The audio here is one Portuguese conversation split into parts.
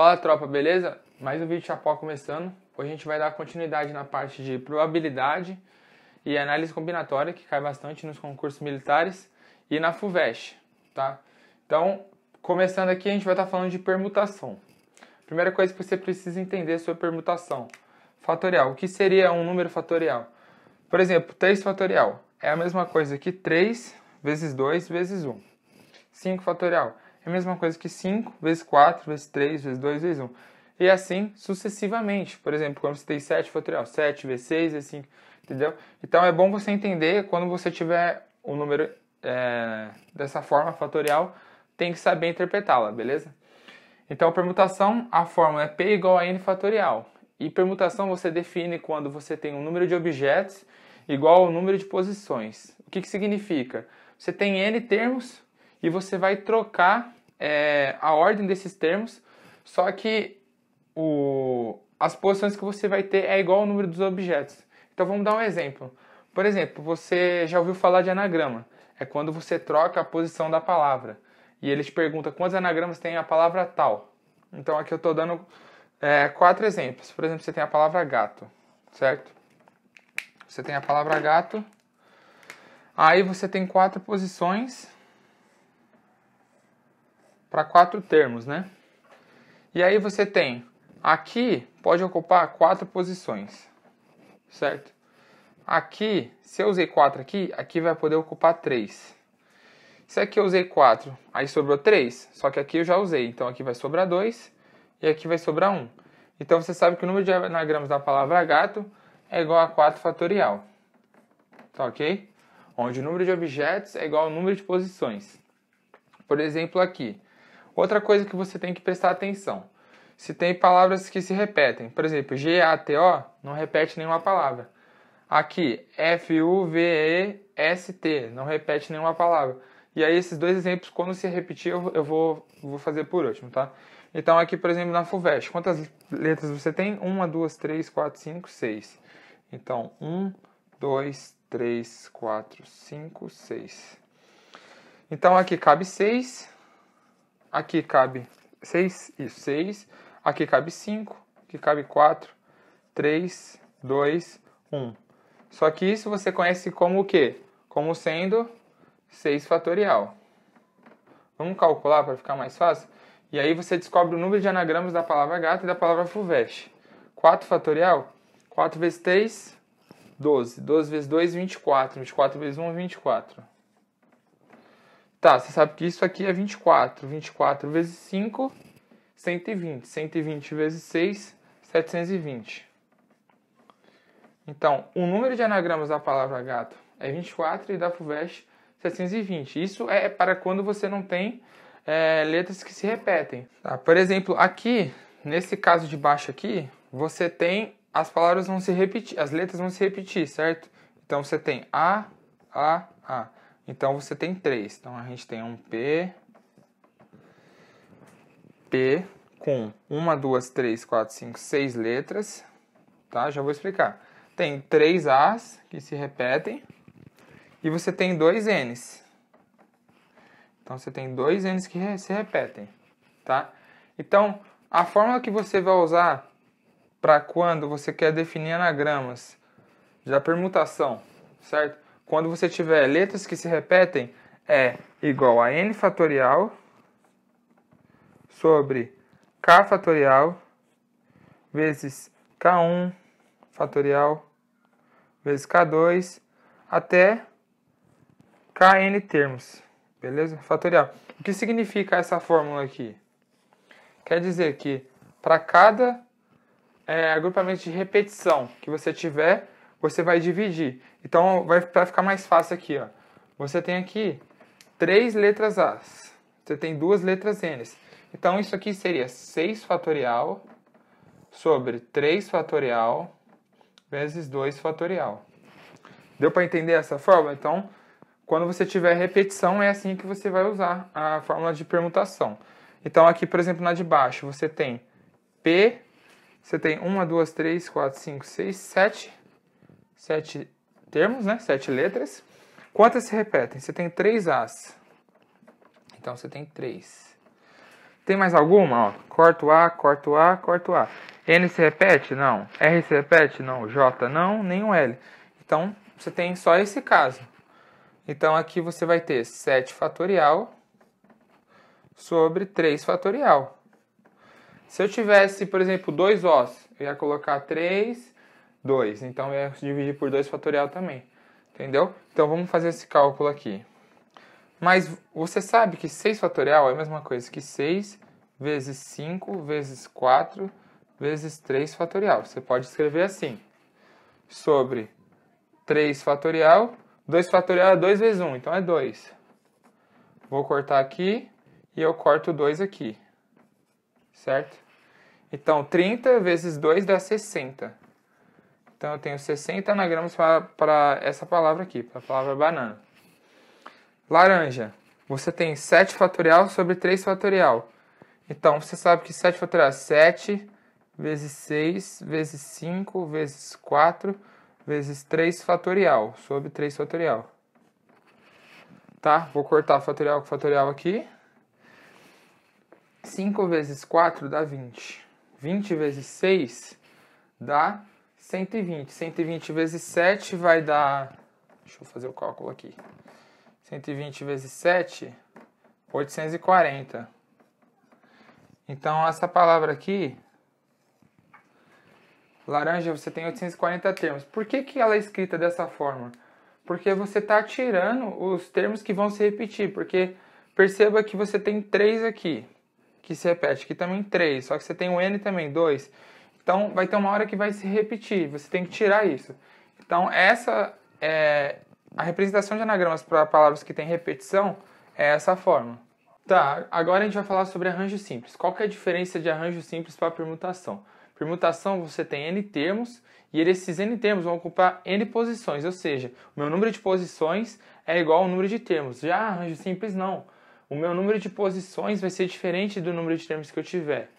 Fala tropa, beleza? Mais um vídeo Chapó começando. Hoje a gente vai dar continuidade na parte de probabilidade e análise combinatória, que cai bastante nos concursos militares e na FUVEST, tá? Então, começando aqui, a gente vai estar falando de permutação. Primeira coisa que você precisa entender sobre permutação. Fatorial. O que seria um número fatorial? Por exemplo, 3 fatorial é a mesma coisa que 3 vezes 2 vezes 1. 5 fatorial é a mesma coisa que 5 vezes 4 vezes 3 vezes 2 vezes 1. E assim sucessivamente. Por exemplo, quando você tem 7 fatorial, 7 vezes 6 vezes 5, entendeu? Então é bom você entender quando você tiver o número dessa forma fatorial, tem que saber interpretá-la, beleza? Então, permutação, a fórmula é P igual a N fatorial. E permutação você define quando você tem um número de objetos igual ao número de posições. O que significa? Você tem N termos e você vai trocar a ordem desses termos, só que as posições que você vai ter é igual ao número dos objetos. Então vamos dar um exemplo. Por exemplo, você já ouviu falar de anagrama. É quando você troca a posição da palavra. E ele te pergunta quantos anagramas tem a palavra tal. Então aqui eu estou dando 4 exemplos. Por exemplo, você tem a palavra gato, certo? Você tem a palavra gato. Aí você tem 4 posições para 4 termos, né? E aí você tem, aqui pode ocupar 4 posições, certo? Aqui, se eu usei 4 aqui vai poder ocupar 3. Se aqui eu usei 4, aí sobrou 3, só que aqui eu já usei, então aqui vai sobrar 2 e aqui vai sobrar 1. Então você sabe que o número de anagramas da palavra gato é igual a 4 fatorial, tá ok? Onde o número de objetos é igual ao número de posições. Por exemplo, aqui. Outra coisa que você tem que prestar atenção. Se tem palavras que se repetem. Por exemplo, G-A-T-O não repete nenhuma palavra. Aqui, F-U-V-E-S-T não repete nenhuma palavra. E aí esses dois exemplos, quando se repetir, eu vou fazer por último, tá? Então aqui, por exemplo, na FUVEST, quantas letras você tem? 1, 2, 3, 4, 5, 6. Então, 1, 2, 3, 4, 5, 6. Então aqui cabe 6. Aqui cabe 6, isso, 6. Aqui cabe 5. Aqui cabe 4, 3, 2, 1. Só que isso você conhece como o quê? Como sendo 6 fatorial. Vamos calcular para ficar mais fácil? E aí você descobre o número de anagramas da palavra gato e da palavra FUVEST. 4 fatorial? 4 vezes 3, 12. 12 vezes 2, 24. 24 vezes 1, 24. Tá, você sabe que isso aqui é 24. 24 vezes 5, 120. 120 vezes 6, 720. Então, o número de anagramas da palavra gato é 24 e da FUVEST 720. Isso é para quando você não tem letras que se repetem. Tá? Por exemplo, aqui, nesse caso de baixo aqui, você tem, as palavras vão se repetir, as letras vão se repetir, certo? Então, você tem A. Então, você tem 3. Então, a gente tem um P com 1, 2, 3, 4, 5, 6 letras. Tá? Já vou explicar. Tem 3 As que se repetem e você tem 2 Ns. Então, você tem 2 Ns que se repetem. Tá? Então, a fórmula que você vai usar para quando você quer definir anagramas da permutação, certo? Quando você tiver letras que se repetem, é igual a N fatorial sobre K fatorial vezes K1 fatorial vezes K2 até Kn termos, beleza? Fatorial. O que significa essa fórmula aqui? Quer dizer que para cada agrupamento de repetição que você tiver, você vai dividir. Então, para ficar mais fácil aqui, ó. Você tem aqui 3 letras As. Você tem 2 letras Ns. Então, isso aqui seria 6 fatorial sobre 3 fatorial vezes 2 fatorial. Deu para entender essa fórmula? Então, quando você tiver repetição, é assim que você vai usar a fórmula de permutação. Então, aqui, por exemplo, na de baixo, você tem P, você tem 1, 2, 3, 4, 5, 6, 7 termos, né? 7 letras. Quantas se repetem? Você tem 3 As. Então, você tem 3. Tem mais alguma? Ó, corto A, corto A, corto A. N se repete? Não. R se repete? Não. J não, nem o L. Então, você tem só esse caso. Então, aqui você vai ter 7 fatorial sobre 3 fatorial. Se eu tivesse, por exemplo, 2 Os, eu ia colocar 3, 2. Então, eu ia dividir por 2 fatorial também. Entendeu? Então, vamos fazer esse cálculo aqui. Mas você sabe que 6 fatorial é a mesma coisa que 6 vezes 5 vezes 4 vezes 3 fatorial. Você pode escrever assim. Sobre 3 fatorial, 2 fatorial é 2 vezes 1, então é 2. Vou cortar aqui e eu corto 2 aqui. Certo? Então, 30 vezes 2 dá 60. Então, eu tenho 60 anagramas para essa palavra aqui, para a palavra banana. Laranja. Você tem 7 fatorial sobre 3 fatorial. Então, você sabe que 7 fatorial é 7 vezes 6 vezes 5 vezes 4 vezes 3 fatorial sobre 3 fatorial. Tá? Vou cortar fatorial com fatorial aqui. 5 vezes 4 dá 20. 20 vezes 6 dá 120. 120 vezes 7 vai dar... Deixa eu fazer o cálculo aqui. 120 vezes 7, 840. Então, essa palavra aqui, laranja, você tem 840 termos. Por que ela é escrita dessa forma? Porque você está tirando os termos que vão se repetir. Porque perceba que você tem 3 aqui, que se repete. Aqui também 3, só que você tem o N também, 2. Então, vai ter uma hora que vai se repetir. Você tem que tirar isso. Então, essa é... A representação de anagramas para palavras que têm repetição é essa forma. Tá, agora a gente vai falar sobre arranjo simples. Qual que é a diferença de arranjo simples para permutação? Permutação, você tem N termos e esses N termos vão ocupar N posições, ou seja, o meu número de posições é igual ao número de termos. Já arranjo simples, não. O meu número de posições vai ser diferente do número de termos que eu tiver.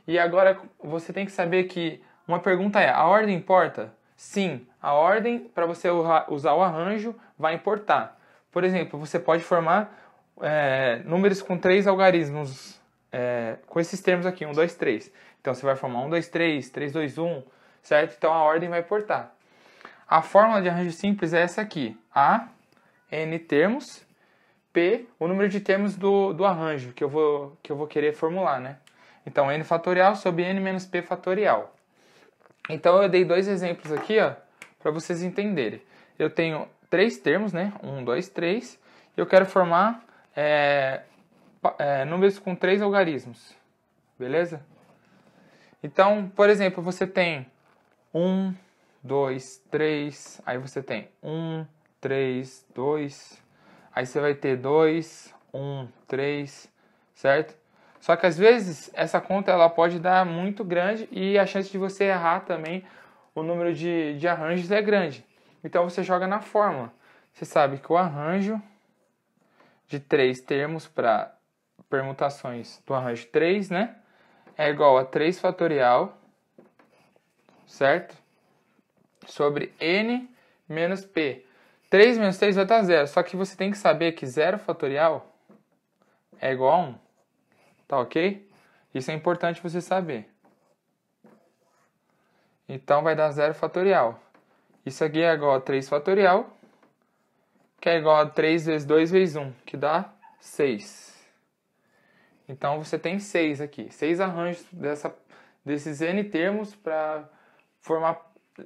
E agora você tem que saber que uma pergunta é, a ordem importa? Sim, a ordem para você usar o arranjo vai importar. Por exemplo, você pode formar números com 3 algarismos, com esses termos aqui, 1, 2, 3. Então, você vai formar 1, 2, 3, 3, 2, 1, certo? Então, a ordem vai importar. A fórmula de arranjo simples é essa aqui. A, N termos, P, o número de termos do arranjo que eu vou querer formular, né? Então, N fatorial sobre N menos P fatorial. Então, eu dei 2 exemplos aqui, ó, para vocês entenderem. Eu tenho 3 termos, né? 1, 2, 3. E eu quero formar números com 3 algarismos. Beleza? Então, por exemplo, você tem 1, 2, 3. Aí você tem 1, 3, 2. Aí você vai ter 2, 1, 3. Certo? Só que às vezes essa conta ela pode dar muito grande e a chance de você errar também, o número de arranjos é grande. Então você joga na fórmula. Você sabe que o arranjo de 3 termos para permutações do arranjo 3, né? É igual a 3 fatorial, certo? Sobre N menos P. 3 menos 3 vai dar 0. Só que você tem que saber que 0 fatorial é igual a 1. Tá ok? Isso é importante você saber. Então, vai dar 0 fatorial. Isso aqui é igual a 3 fatorial, que é igual a 3 vezes 2 vezes 1, que dá 6. Então, você tem 6 aqui. 6 arranjos desses N termos para formar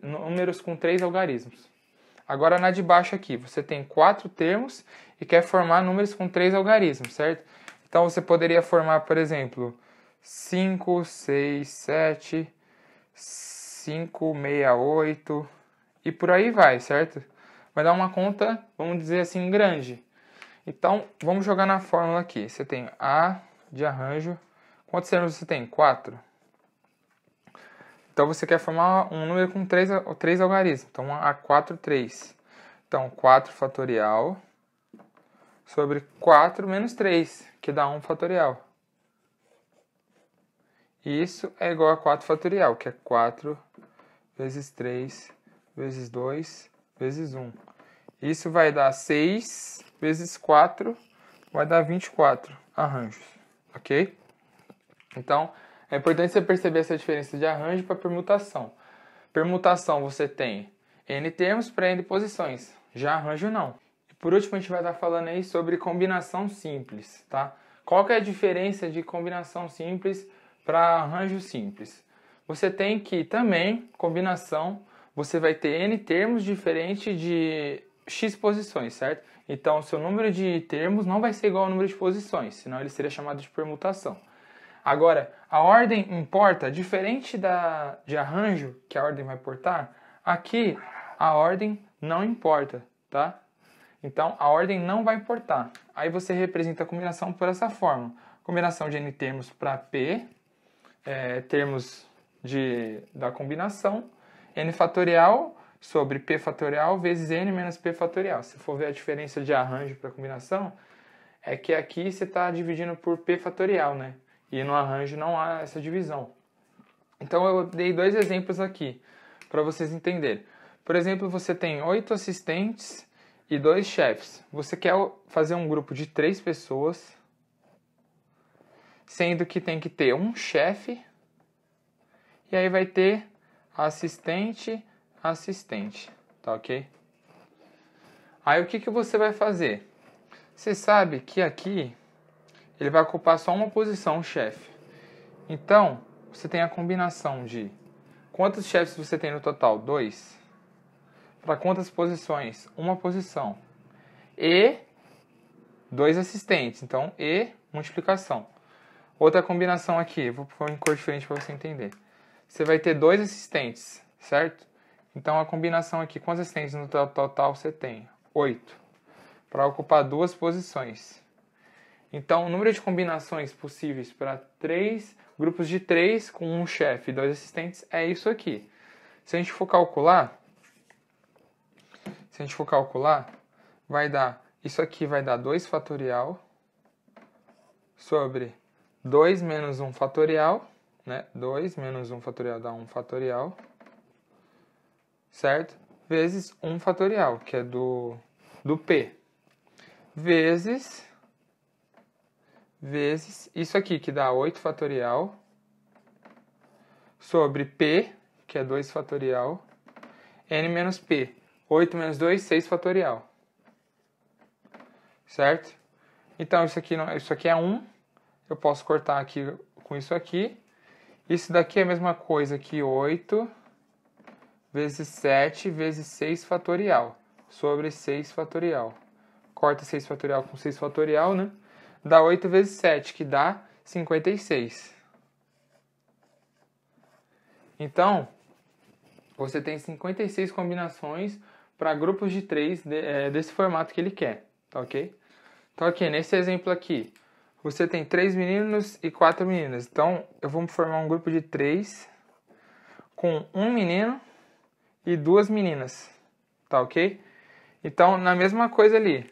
números com 3 algarismos. Agora, na de baixo aqui, você tem 4 termos e quer formar números com 3 algarismos, certo? Então, você poderia formar, por exemplo, 5, 6, 7, 5, 6, 8 e por aí vai, certo? Vai dar uma conta, vamos dizer assim, grande. Então, vamos jogar na fórmula aqui. Você tem A de arranjo. Quantos termos você tem? 4. Então, você quer formar um número com 3 algarismos. Então, A4, 3. Então, 4 fatorial sobre 4 menos 3, que dá 1 fatorial. E isso é igual a 4 fatorial, que é 4 vezes 3 vezes 2 vezes 1. Isso vai dar 6 vezes 4, vai dar 24 arranjos, ok? Então, é importante você perceber essa diferença de arranjo para permutação. Permutação você tem N termos para N posições, já arranjo não. E por último, a gente vai estar falando aí sobre combinação simples, tá? Qual que é a diferença de combinação simples para arranjo simples? Você tem que também, combinação, você vai ter N termos diferentes de X posições, certo? Então, seu número de termos não vai ser igual ao número de posições, senão ele seria chamado de permutação. Agora, a ordem importa, diferente de arranjo, que a ordem vai importar, aqui a ordem não importa, tá? Então, a ordem não vai importar. Aí você representa a combinação por essa forma. Combinação de N termos para P, termos da combinação, N fatorial sobre P fatorial vezes N menos P fatorial. Se for ver a diferença de arranjo para combinação, é que aqui você está dividindo por P fatorial, né? E no arranjo não há essa divisão. Então eu dei 2 exemplos aqui, para vocês entenderem. Por exemplo, você tem 8 assistentes e 2 chefes. Você quer fazer um grupo de 3 pessoas, sendo que tem que ter um chefe, e aí vai ter assistente, tá ok? Aí o que você vai fazer? Você sabe que aqui ele vai ocupar só uma posição, o chefe. Então, você tem a combinação de quantos chefes você tem no total? 2. Para quantas posições? Uma posição. E 2 assistentes. Então, E multiplicação. Outra combinação aqui, vou pôr em cor diferente para você entender. Você vai ter 2 assistentes, certo? Então, a combinação aqui, quantos assistentes no total você tem? 8. Para ocupar 2 posições. Então, o número de combinações possíveis para 3 grupos de 3 com um chefe e 2 assistentes é isso aqui. Se a gente for calcular, vai dar, isso aqui vai dar 2 fatorial sobre 2 menos 1 fatorial, né? 2 menos 1 fatorial dá 1 fatorial, certo? Vezes 1 fatorial, que é do P, vezes isso aqui, que dá 8 fatorial, sobre P, que é 2 fatorial, N menos P. 8 menos 2, 6 fatorial. Certo? Então, isso aqui é 1. Eu posso cortar aqui com isso aqui. Isso daqui é a mesma coisa que 8 vezes 7 vezes 6 fatorial. Sobre 6 fatorial. Corta 6 fatorial com 6 fatorial, né? Dá 8 vezes 7, que dá 56. Então, você tem 56 combinações para grupos de 3 desse formato que ele quer, tá ok? Então aqui, nesse exemplo aqui, você tem 3 meninos e 4 meninas. Então, eu vou formar um grupo de 3 com um menino e 2 meninas, tá ok? Então, na mesma coisa ali,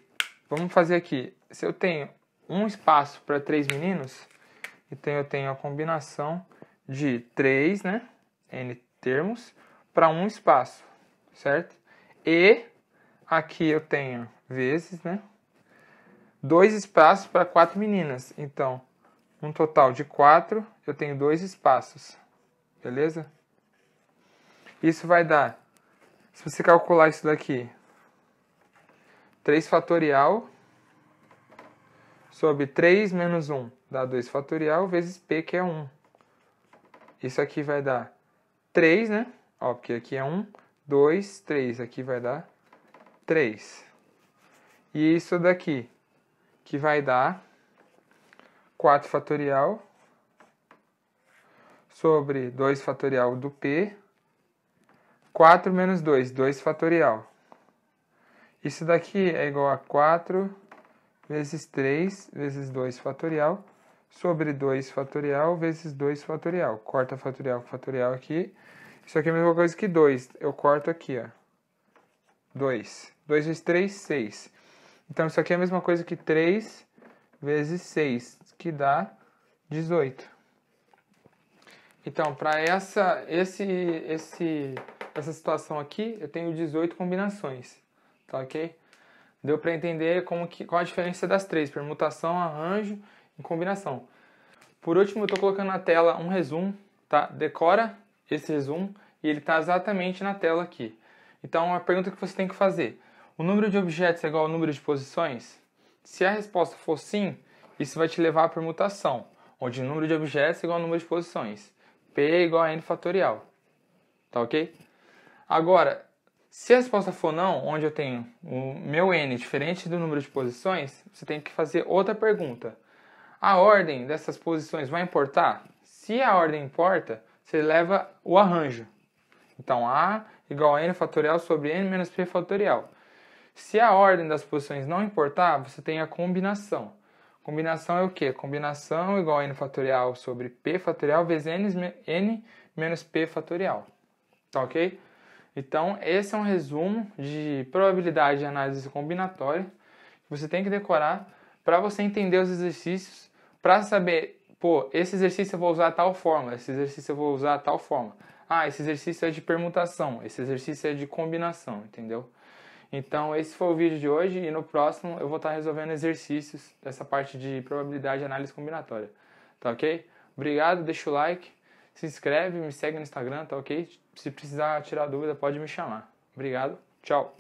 vamos fazer aqui. Se eu tenho um espaço para 3 meninos, então eu tenho a combinação de 3, né? N termos, para um espaço, certo? E aqui eu tenho vezes, né? 2 espaços para 4 meninas. Então, um total de 4, eu tenho 2 espaços. Beleza? Isso vai dar, se você calcular isso daqui, 3 fatorial sobre 3 menos 1 dá 2 fatorial vezes P, que é 1. Isso aqui vai dar 3, né? Ó, porque aqui é 1, 2, 3. Aqui vai dar 3. E isso daqui, que vai dar 4 fatorial sobre 2 fatorial do P. 4 menos 2, 2 fatorial. Isso daqui é igual a 4 vezes 3 vezes 2 fatorial sobre 2 fatorial vezes 2 fatorial. Corta fatorial com fatorial aqui. Isso aqui é a mesma coisa que 2. Eu corto aqui, ó. 2. 2 vezes 3, 6. Então, isso aqui é a mesma coisa que 3 vezes 6, que dá 18. Então, para essa situação aqui, eu tenho 18 combinações. Tá ok? Deu para entender qual a diferença das 3, permutação, arranjo e combinação. Por último, eu estou colocando na tela um resumo, tá? Decora esse resumo e ele está exatamente na tela aqui. Então, a pergunta que você tem que fazer: o número de objetos é igual ao número de posições? Se a resposta for sim, isso vai te levar à permutação, onde o número de objetos é igual ao número de posições. P é igual a n fatorial. Tá ok? Agora, se a resposta for não, onde eu tenho o meu n diferente do número de posições, você tem que fazer outra pergunta. A ordem dessas posições vai importar? Se a ordem importa, você leva o arranjo. Então, A igual a n fatorial sobre n menos p fatorial. Se a ordem das posições não importar, você tem a combinação. Combinação é o quê? Combinação igual a n fatorial sobre p fatorial vezes n menos p fatorial. Tá ok? Então, esse é um resumo de probabilidade de análise combinatória que você tem que decorar para você entender os exercícios, para saber, pô, esse exercício eu vou usar tal forma, esse exercício eu vou usar tal forma. Ah, esse exercício é de permutação, esse exercício é de combinação, entendeu? Então, esse foi o vídeo de hoje e no próximo eu vou estar resolvendo exercícios dessa parte de probabilidade de análise combinatória. Tá ok? Obrigado, deixa o like, se inscreve, me segue no Instagram, tá ok? Se precisar tirar dúvida, pode me chamar. Obrigado, tchau!